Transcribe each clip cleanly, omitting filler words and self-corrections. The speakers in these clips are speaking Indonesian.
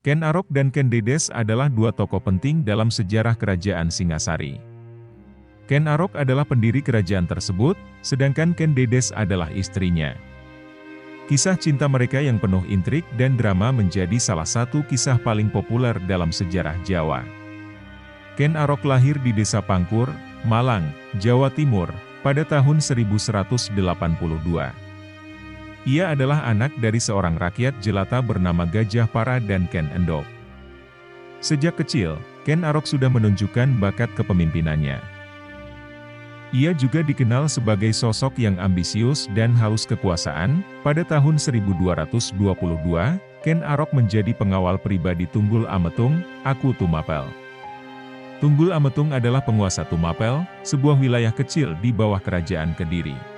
Ken Arok dan Ken Dedes adalah dua tokoh penting dalam sejarah Kerajaan Singasari. Ken Arok adalah pendiri kerajaan tersebut, sedangkan Ken Dedes adalah istrinya. Kisah cinta mereka yang penuh intrik dan drama menjadi salah satu kisah paling populer dalam sejarah Jawa. Ken Arok lahir di Desa Pangkur, Malang, Jawa Timur, pada tahun 1182. Ia adalah anak dari seorang rakyat jelata bernama Gajah Para dan Ken Endok. Sejak kecil, Ken Arok sudah menunjukkan bakat kepemimpinannya. Ia juga dikenal sebagai sosok yang ambisius dan haus kekuasaan. Pada tahun 1222, Ken Arok menjadi pengawal pribadi Tunggul Ametung, Aku Tumapel. Tunggul Ametung adalah penguasa Tumapel, sebuah wilayah kecil di bawah kerajaan Kediri.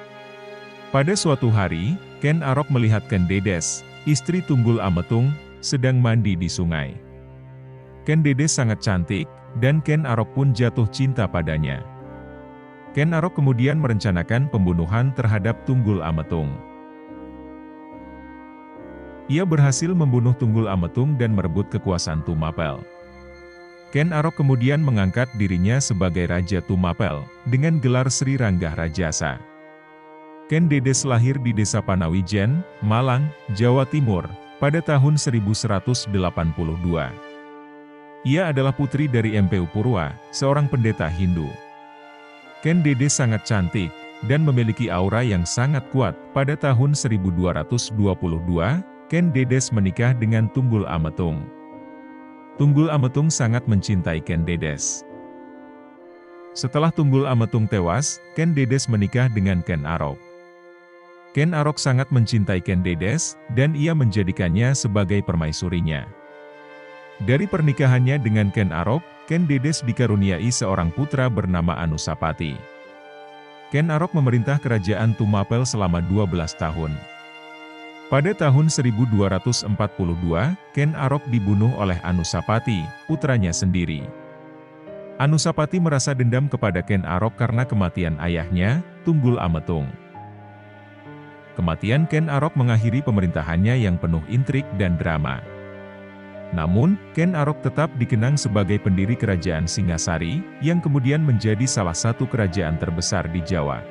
Pada suatu hari, Ken Arok melihat Ken Dedes, istri Tunggul Ametung, sedang mandi di sungai. Ken Dedes sangat cantik, dan Ken Arok pun jatuh cinta padanya. Ken Arok kemudian merencanakan pembunuhan terhadap Tunggul Ametung. Ia berhasil membunuh Tunggul Ametung dan merebut kekuasaan Tumapel. Ken Arok kemudian mengangkat dirinya sebagai Raja Tumapel, dengan gelar Sri Ranggah Rajasa. Ken Dedes lahir di Desa Panawijen, Malang, Jawa Timur, pada tahun 1182. Ia adalah putri dari Empu Purwa, seorang pendeta Hindu. Ken Dedes sangat cantik, dan memiliki aura yang sangat kuat. Pada tahun 1222, Ken Dedes menikah dengan Tunggul Ametung. Tunggul Ametung sangat mencintai Ken Dedes. Setelah Tunggul Ametung tewas, Ken Dedes menikah dengan Ken Arok. Ken Arok sangat mencintai Ken Dedes, dan ia menjadikannya sebagai permaisurinya. Dari pernikahannya dengan Ken Arok, Ken Dedes dikaruniai seorang putra bernama Anusapati. Ken Arok memerintah kerajaan Tumapel selama 12 tahun. Pada tahun 1242, Ken Arok dibunuh oleh Anusapati, putranya sendiri. Anusapati merasa dendam kepada Ken Arok karena kematian ayahnya, Tunggul Ametung. Kematian Ken Arok mengakhiri pemerintahannya yang penuh intrik dan drama. Namun, Ken Arok tetap dikenang sebagai pendiri Kerajaan Singasari, yang kemudian menjadi salah satu kerajaan terbesar di Jawa.